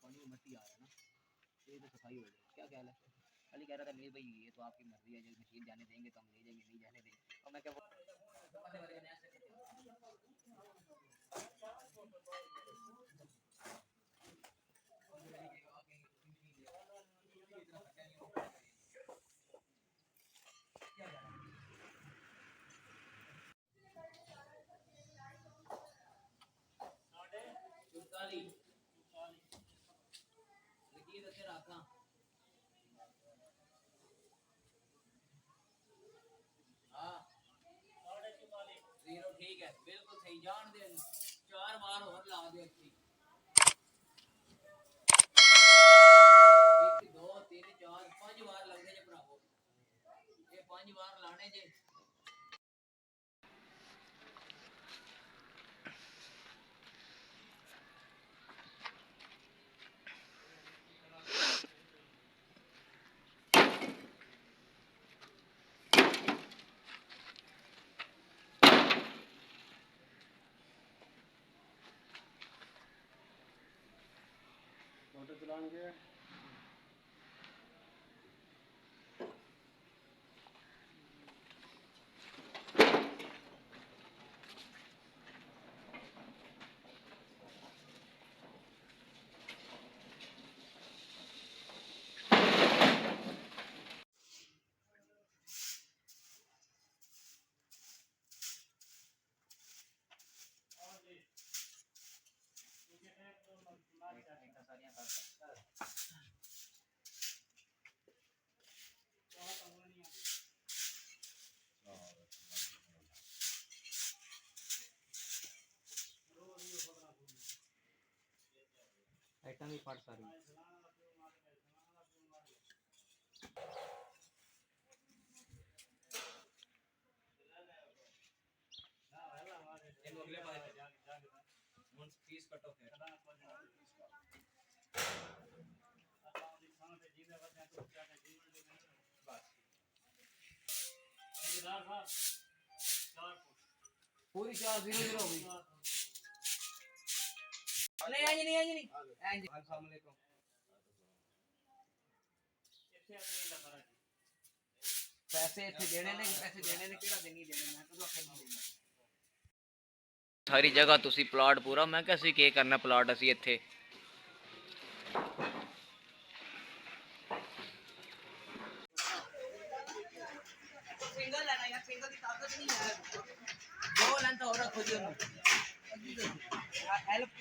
पानी में मट्टी आ रहा है ना, ये तो सफाई हो जाए। क्या ख्याल है? अली कह रहा था नहीं भाई ये तो आपकी मर्जी है, जो मशीन जाने देंगे तो हम ले जाएंगे, नहीं जाने देंगे। और मैं क्या ठीक है, बिल्कुल सही। जान दे 4 बार और ला दे अच्छी। 1 2 3 4 5 बार लगने जे भरावो, ये 5 बार लाने जे। मोटर चलाएंगे आइटम भी फट सारी फीस कट ऑफ है। पूरी 4-0-0 हो गई। नहीं अस्सलाम वालेकुम। पैसे इतने देने ने, पैसे देने ने केड़ा देनी देने, मैं तो आखे नहीं देना। सारी जगह तुसी प्लाट पूरा, मैं क्या सी के करना प्लाट असी इत्थे। सिंगल लेना यार, सिंगल की ताकत नहीं है। दो लेंथ और रखो जी, हेल्प